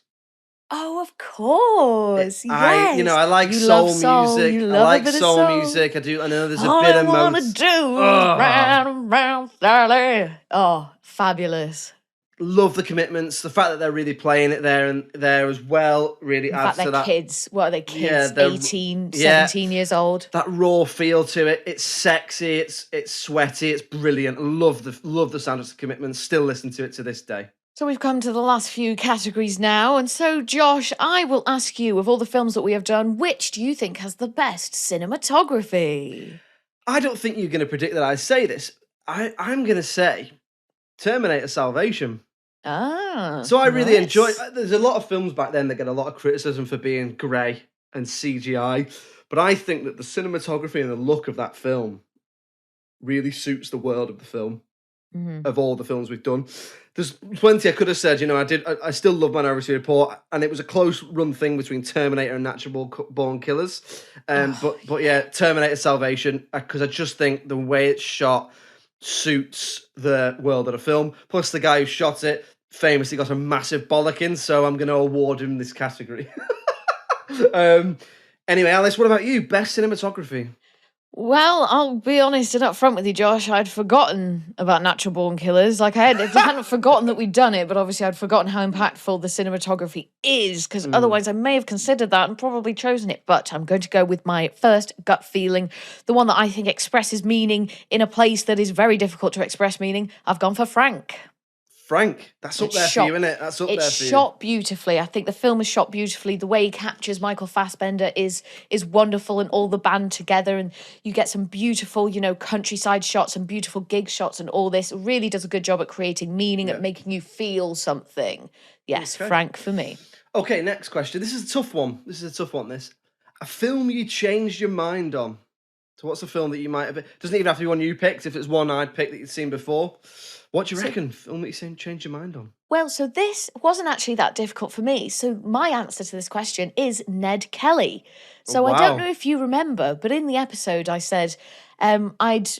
Oh, of course. Yes. I like soul music. I like soul music. I do. I know there's a bit of want to do round, Sally. Oh, fabulous. Love The Commitments. The fact that they're really playing it there as well really adds to that. Kids. What are they, kids? 18, 17 years old. That raw feel to it. It's sexy. It's sweaty. It's brilliant. Love the sound of The Commitments. Still listen to it to this day. So we've come to the last few categories now. And so, Josh, I will ask you, of all the films that we have done, which do you think has the best cinematography? I don't think you're going to predict that I say this. I'm going to say Terminator Salvation. So I really enjoy. There's a lot of films back then that get a lot of criticism for being grey and CGI, but I think that the cinematography and the look of that film really suits the world of the film. Of all the films we've done, there's plenty I could have said. I still love Minority Report, and it was a close run thing between Terminator and Natural Born Killers. But yeah, Terminator Salvation, because I just think the way it's shot. suits the world of the film. Plus, the guy who shot it famously got a massive bollocking, so I'm going to award him this category. Anyway, Alice, what about you? Best cinematography? Well, I'll be honest and upfront with you, Josh. I'd forgotten about Natural Born Killers. Like, I hadn't forgotten that we'd done it, but obviously I'd forgotten how impactful the cinematography is, because otherwise I may have considered that and probably chosen it. But I'm going to go with my first gut feeling, the one that I think expresses meaning in a place that is very difficult to express meaning. I've gone for Frank. Frank, that's up there for you, isn't it? That's up there for you. It's shot beautifully. I think the film is shot beautifully. The way he captures Michael Fassbender is wonderful, and all the band together, and you get some beautiful, countryside shots and beautiful gig shots, and all this. It really does a good job at creating meaning, at making you feel something. Yes, okay. Frank for me. Okay, next question. This is a tough one. This. A film you changed your mind on. So what's a film that you might have... Doesn't even have to be one you picked. If it's one I'd picked that you'd seen before. What do you reckon? Film that you changed your mind on? Well, so this wasn't actually that difficult for me. So my answer to this question is Ned Kelly. So I don't know if you remember, but in the episode I said I'd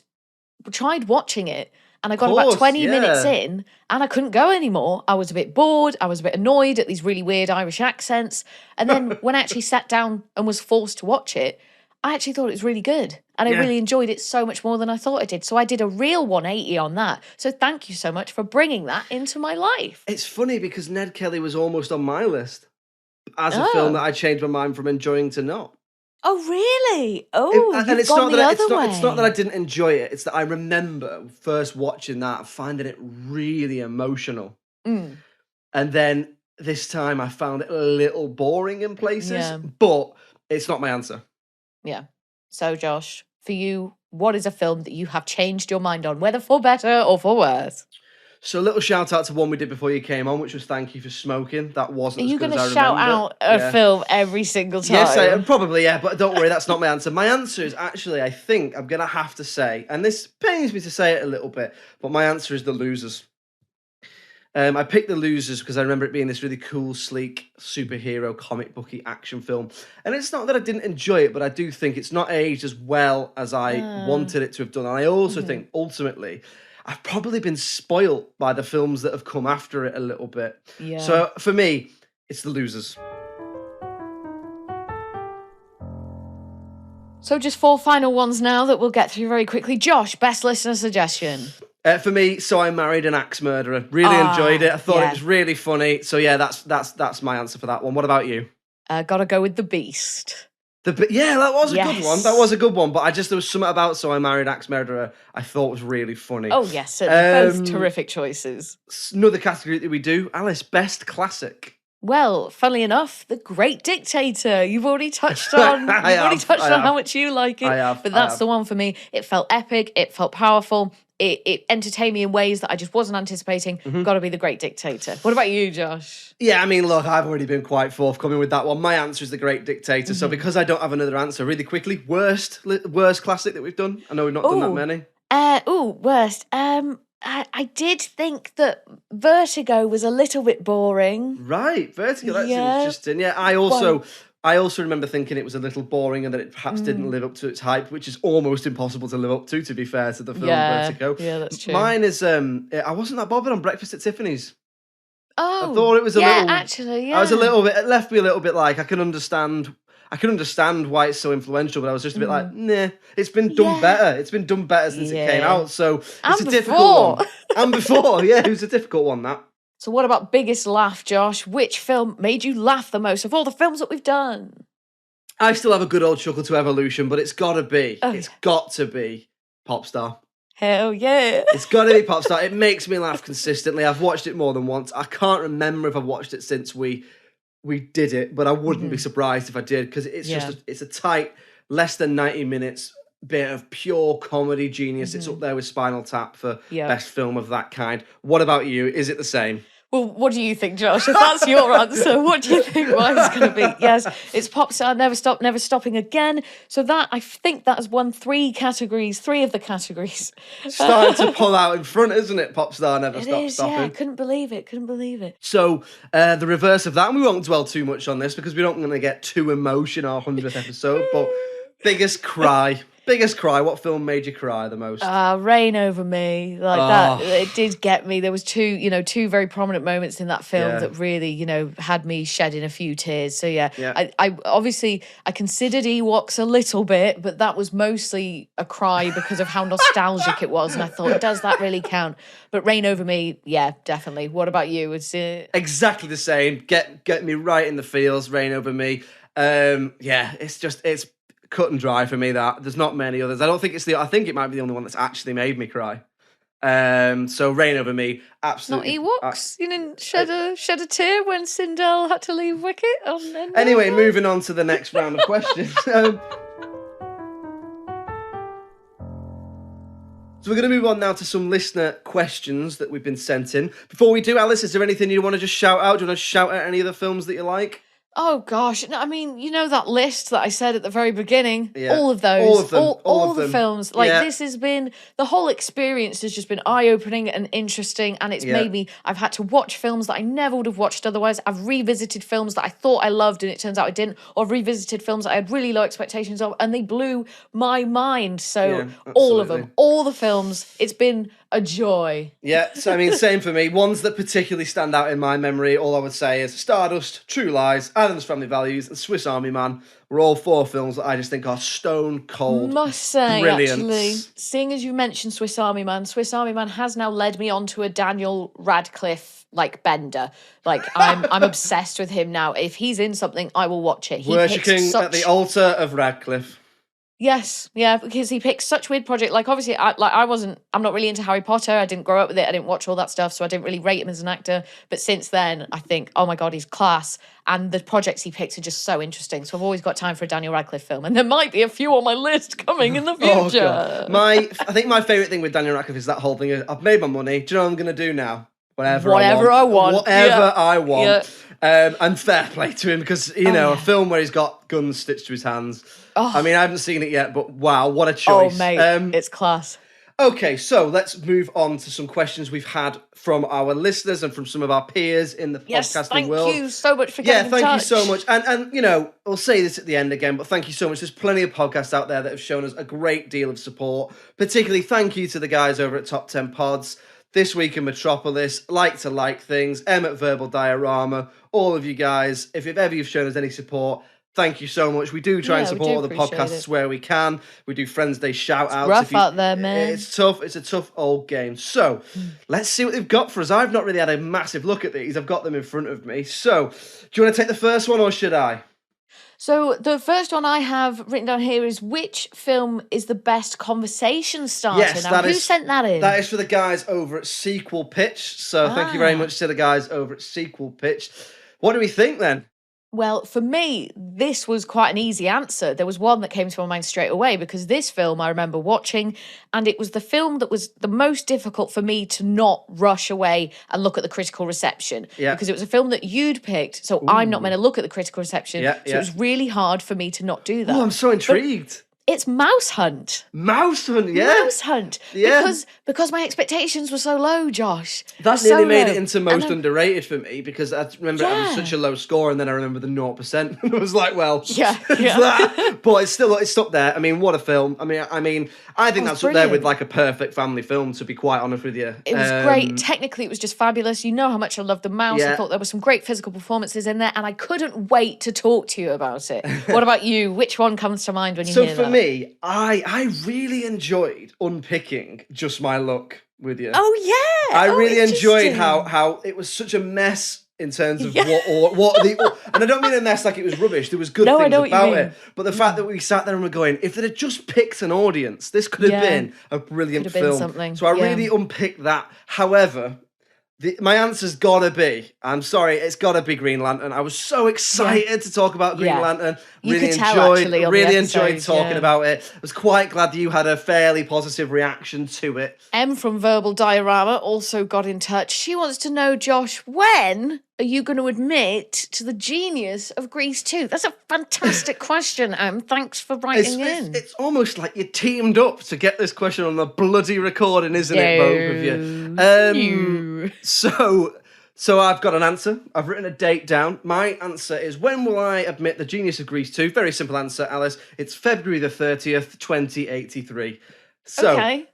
tried watching it and I got about 20 minutes in and I couldn't go anymore. I was a bit bored. I was a bit annoyed at these really weird Irish accents. And then when I actually sat down and was forced to watch it, I actually thought it was really good. And I really enjoyed it so much more than I thought I did. So I did a real 180 on that. So thank you so much for bringing that into my life. It's funny because Ned Kelly was almost on my list as a film that I changed my mind from enjoying to not. Oh, really? It's not that I didn't enjoy it. It's that I remember first watching that and finding it really emotional. And then this time I found it a little boring in places. But it's not my answer. Yeah. So, Josh, for you, what is a film that you have changed your mind on, whether for better or for worse? So, a little shout out to one we did before you came on, which was Thank You for Smoking. That wasn't as good as I remember. Are you going to shout out a film every single time? Yes, probably, but don't worry, that's not my answer. My answer is actually, I think I'm going to have to say, and this pains me to say it a little bit, but my answer is The Losers. I picked The Losers because I remember it being this really cool, sleek, superhero, comic booky action film. And it's not that I didn't enjoy it, but I do think it's not aged as well as I wanted it to have done. And I also think, ultimately, I've probably been spoilt by the films that have come after it a little bit. Yeah. So for me, it's The Losers. So just 4 final ones now that we'll get through very quickly. Josh, best listener suggestion. For me, So I Married an Axe Murderer. Really enjoyed it. I thought it was really funny. So yeah, that's my answer for that one. What about you? Gotta go with The Beast. That was a good one. That was a good one. But there was something about So I Married Axe Murderer I thought was really funny. Oh yes, both terrific choices. Another category that we do, Alice, best classic. Well, funnily enough, The Great Dictator. You've already touched on. How much you like it. But that's the one for me. It felt epic. It felt powerful. It entertained me in ways that I just wasn't anticipating. Got to be The Great Dictator. What about you, Josh? Yeah, I mean, look, I've already been quite forthcoming with that one. My answer is The Great Dictator. So because I don't have another answer, really quickly, worst classic that we've done. I know we've not done that many. Worst. I did think that Vertigo was a little bit boring. Right, Vertigo. That's interesting. Yeah, I also remember thinking it was a little boring and that it perhaps didn't live up to its hype, which is almost impossible to live up to be fair to the film Vertigo. Yeah, that's true. Mine is, I wasn't that bothered on Breakfast at Tiffany's. Oh, I thought it was a little... actually, yeah. I was a little bit... It left me a little bit like, I can understand why it's so influential, but I was just a bit like, nah, it's been done better. It's been done better since it came out, so it's a difficult one. And before, it was a difficult one, that. So what about biggest laugh, Josh? Which film made you laugh the most of all the films that we've done? I still have a good old chuckle to Evolution, but it's got to be Popstar. Hell yeah. It's got to be Popstar. It makes me laugh consistently. I've watched it more than once. I can't remember if I've watched it since we did it, but I wouldn't be surprised if I did, because it's it's a tight, less than 90 minutes bit of pure comedy genius. It's up there with Spinal Tap for best film of that kind. What about you? Is it the same? Well, what do you think, Josh? If that's your answer, what do you think mine's going to be? Yes, it's Popstar, Never Stop, Never Stopping Again. So I think that has won 3 of the categories. Starting to pull out in front, isn't it? Popstar, Never Stop Stopping. Yeah, couldn't believe it. So the reverse of that, and we won't dwell too much on this because we don't want to get too emotional our 100th episode, but biggest cry. Biggest cry. What film made you cry the most? Rain Over Me, like that. It did get me. There was two very prominent moments in that film that really, had me shedding a few tears. So I obviously I considered Ewoks a little bit, but that was mostly a cry because of how nostalgic it was, and I thought, does that really count? But Rain Over Me, yeah, definitely. What about you? It's exactly the same. Get me right in the feels. Rain Over Me. It's cut and dry for me. That there's not many others. I think it might be the only one that's actually made me cry. So Rain Over Me, absolutely. Not Ewoks. You didn't shed a tear when Sindel had to leave Wicket. Anyway, moving on to the next round of questions. So we're going to move on now to some listener questions that we've been sent in. Before we do, Alice, is there anything you want to just shout out? Do you want to shout out any of the films that you like? Oh gosh, no, I mean, that list that I said at the very beginning, Yeah. all of those, all of the them. films, like this has been, the whole experience has just been eye-opening and interesting, and it's made me, I've had to watch films that I never would have watched otherwise. I've revisited films that I thought I loved and it turns out I didn't, or I've revisited films that I had really low expectations of and they blew my mind. So all of them, all the films, it's been a joy. Yeah, so I mean, same for me. Ones that particularly stand out in my memory, all I would say is Stardust, True Lies, Adam's Family Values, and Swiss Army Man were all 4 films that I just think are stone cold. Must say, brilliant. Actually, seeing as you mentioned Swiss Army Man has now led me on to a Daniel Radcliffe bender. Like I'm obsessed with him now. If he's in something, I will watch it. Worshipping at the altar of Radcliffe. Yes, yeah, because he picks such weird projects. Like, obviously, I'm not really into Harry Potter. I didn't grow up with it. I didn't watch all that stuff, so I didn't really rate him as an actor. But since then, I think, oh my God, he's class. And the projects he picks are just so interesting. So I've always got time for a Daniel Radcliffe film. And there might be a few on my list coming in the future. I think my favourite thing with Daniel Radcliffe is that whole thing of, I've made my money. Do you know what I'm going to do now? Whatever I want. I want. And fair play to him because, a film where he's got guns stitched to his hands. Oh. I mean, I haven't seen it yet, but wow, what a choice. Oh, mate, it's class. Okay, so let's move on to some questions we've had from our listeners and from some of our peers in the podcasting world. Thank you so much for getting in touch. Yeah, thank you so much. And I'll say this at the end again, but thank you so much. There's plenty of podcasts out there that have shown us a great deal of support. Particularly thank you to the guys over at Top 10 Pods, This Week in Metropolis, Like to Like Things, M at Verbal Diorama, all of you guys. If ever you've shown us any support, thank you so much. We do try and support all the podcasts where we can. We do Friends Day shout-outs. It's rough out there, man. It's tough. It's a tough old game. So, let's see what they've got for us. I've not really had a massive look at these. I've got them in front of me. So, do you want to take the first one or should I? So the first one I have written down here is, which film is the best conversation starter? Yes, who sent that in? That is for the guys over at Sequel Pitch. So thank you very much to the guys over at Sequel Pitch. What do we think then? Well, for me, this was quite an easy answer. There was one that came to my mind straight away because this film I remember watching, and it was the film that was the most difficult for me to not rush away and look at the critical reception. Yeah. Because it was a film that you'd picked, so I'm not meant to look at the critical reception. So it was really hard for me to not do that. Oh, I'm so intrigued. It's Mouse Hunt. Mouse Hunt, yeah. Mouse Hunt. Yeah. Because my expectations were so low, Josh. That nearly made it into most underrated for me because I remember it was such a low score and then I remember the 0%. And I was like, well, but it's up there. I mean, what a film. I mean, I think that's up there with like a perfect family film, to be quite honest with you. It was great. Technically, it was just fabulous. You know how much I loved the mouse. Yeah. I thought there were some great physical performances in there and I couldn't wait to talk to you about it. What about you? Which one comes to mind when you hear that? So for me, I really enjoyed unpicking Just My Luck with you. Oh yeah, I really enjoyed how it was such a mess in terms of and I don't mean a mess like it was rubbish. There was good things about it, but the fact that we sat there and were going, if they'd have just picked an audience, this could have been a brilliant film. So I really unpicked that. However, my answer's gotta be, I'm sorry, it's gotta be Green Lantern. I was so excited to talk about Green Lantern. Really enjoyed talking about it. I was quite glad that you had a fairly positive reaction to it. Em from Verbal Diorama also got in touch. She wants to know, Josh, when are you going to admit to the genius of Grease 2? That's a fantastic question, Em. Thanks for writing in. It's almost like you teamed up to get this question on the bloody recording, isn't it, both of you? So, So I've got an answer. I've written a date down. My answer is, when will I admit the genius of Grease 2? Very simple answer, Alice. It's February the 30th, 2083. So, Okay.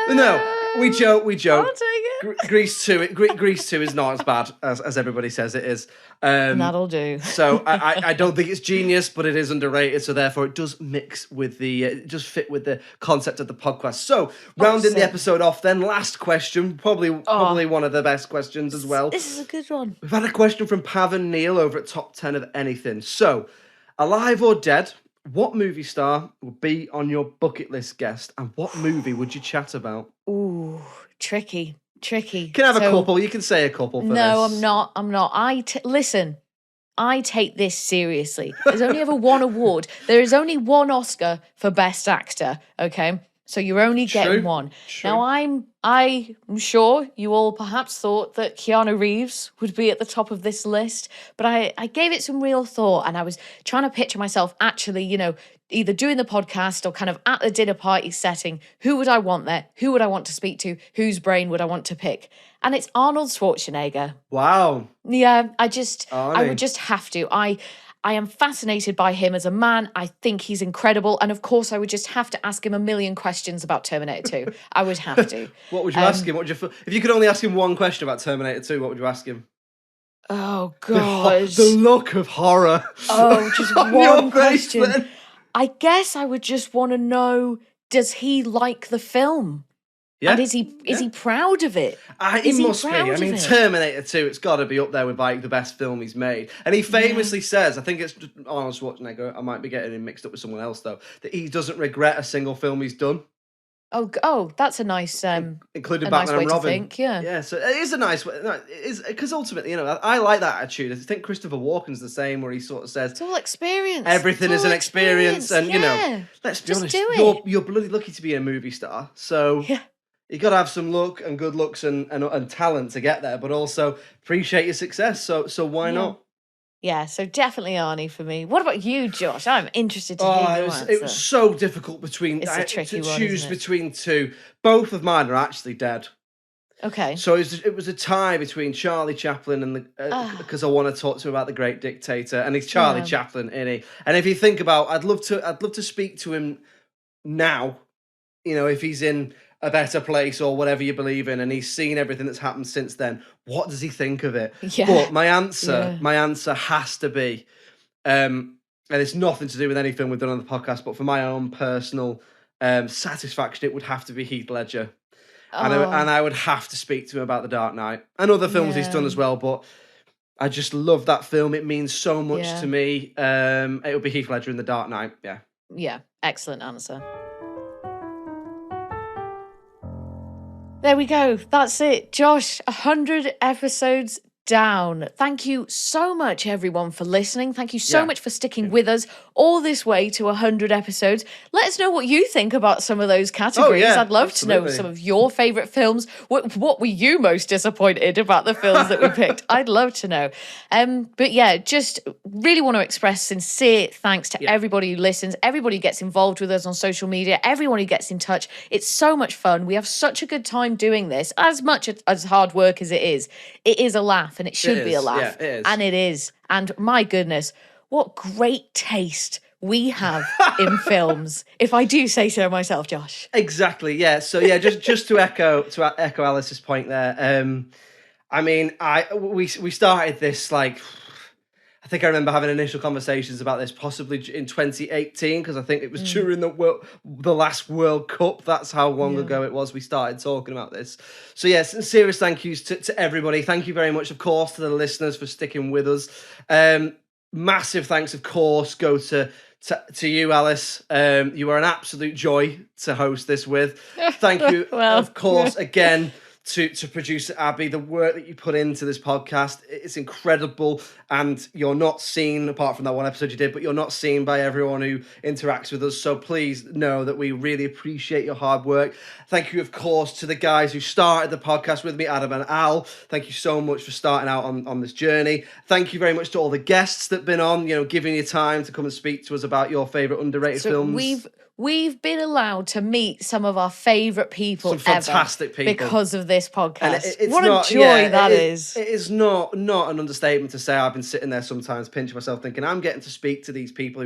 no, we joke. I'll take it. Grease 2 is not as bad as everybody says it is. That'll do. So I don't think it's genius, but it is underrated. So therefore, it does mix with it does fit with the concept of the podcast. So rounding the episode off, then last question, probably one of the best questions as well. This is a good one. We've had a question from Pav and Neil over at Top 10 of Anything. So, alive or dead, what movie star would be on your bucket list guest, and what movie would you chat about? Ooh, tricky. You can have a couple. You can say a couple for this. No, I'm not. Listen, I take this seriously. There's only ever one award. There is only one Oscar for Best Actor, okay? So you're only getting one. True. Now, I'm sure you all perhaps thought that Keanu Reeves would be at the top of this list, but I gave it some real thought, and I was trying to picture myself actually, either doing the podcast or kind of at the dinner party setting. Who would I want there? Who would I want to speak to? Whose brain would I want to pick? And it's Arnold Schwarzenegger. Wow. Yeah, I would just have to. I am fascinated by him as a man. I think he's incredible. And of course, I would just have to ask him a million questions about Terminator 2. I would have to. What would you ask him? If you could only ask him one question about Terminator 2, what would you ask him? Oh, God. The look of horror. Oh, just one question. I guess I would just want to know, does he like the film? Yeah. And is he proud of it? He must be. I mean, Terminator 2, it's got to be up there with like the best film he's made. And he famously says, I think it's Arnold Schwarzenegger, I might be getting him mixed up with someone else though, that he doesn't regret a single film he's done. Oh, that's a nice, including Batman and Robin. Think, yeah. Yeah, so it is a nice way. Because ultimately, I like that attitude. I think Christopher Walken's the same, where he sort of says, it's all experience. Everything is an experience, and let's be honest, you're bloody lucky to be a movie star. So you got to have some luck and good looks and talent to get there, but also appreciate your success. So why not? Yeah, so definitely Arnie for me. What about you, Josh? I'm interested to hear your answer. It was so difficult to choose between two. Both of mine are actually dead. Okay. So it was a tie between Charlie Chaplin and because I want to talk to him about The Great Dictator, and he's Charlie Chaplin, isn't he? And if you think about, I'd love to speak to him now. If he's in a better place or whatever you believe in, and he's seen everything that's happened since then. What does he think of it? Yeah. But my answer has to be, and it's nothing to do with anything we've done on the podcast, but for my own personal satisfaction, it would have to be Heath Ledger. And I would have to speak to him about The Dark Knight and other films he's done as well, but I just love that film. It means so much to me. It would be Heath Ledger in The Dark Knight. Yeah. Yeah. Excellent answer. There we go. That's it. Josh, 100 episodes down. Thank you so much, everyone, for listening. Thank you so much for sticking with us all this way to 100 episodes. Let us know what you think about some of those categories. I'd love to know some of your favourite films. What were you most disappointed about the films that we picked? I'd love to know. But yeah, just really want to express sincere thanks to everybody who listens, everybody who gets involved with us on social media, everyone who gets in touch. It's so much fun. We have such a good time doing this. As much as hard work as it is a laugh. And it should be a laugh. Yeah, it is. And it is. And my goodness, what great taste we have in films, if I do say so myself, Josh. Exactly, yeah. So yeah, just to echo Alice's point there. I mean, we started this I think I remember having initial conversations about this possibly in 2018, because I think it was during the last World Cup. That's how long ago it was we started talking about this. So yeah, sincerest thank yous to everybody. Thank you very much, of course, to the listeners for sticking with us. Massive thanks, of course, go to you, Alice. You are an absolute joy to host this with. Thank you, of course, again, to producer Abby. The work that you put into this podcast, it's incredible, and you're not seen, apart from that one episode you did, but you're not seen by everyone who interacts with us, so please know that we really appreciate your hard work. Thank you, of course, to the guys who started the podcast with me, Adam and Al. Thank you so much for starting out on this journey. Thank you very much to all the guests that have been on, giving you time to come and speak to us about your favourite underrated films. We've been allowed to meet some of our favourite people Some fantastic people. because of this this podcast. It's what not, a joy that it is. It is not an understatement to say I've been sitting there sometimes pinching myself thinking I'm getting to speak to these people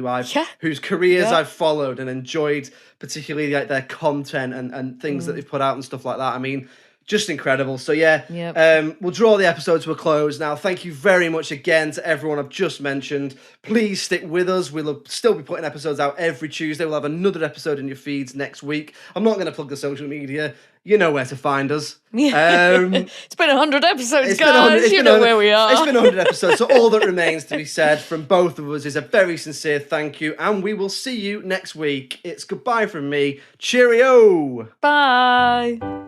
whose careers I've followed and enjoyed, particularly like their content and things that they've put out and stuff like that. I mean, just incredible. So we'll draw the episode to a close now. Thank you very much again to everyone I've just mentioned. Please stick with us. We'll still be putting episodes out every Tuesday. We'll have another episode in your feeds next week. I'm not going to plug the social media. You know where to find us. It's been 100 episodes, guys. You know where we are. It's been 100 episodes. So all that remains to be said from both of us is a very sincere thank you. And we will see you next week. It's goodbye from me. Cheerio. Bye.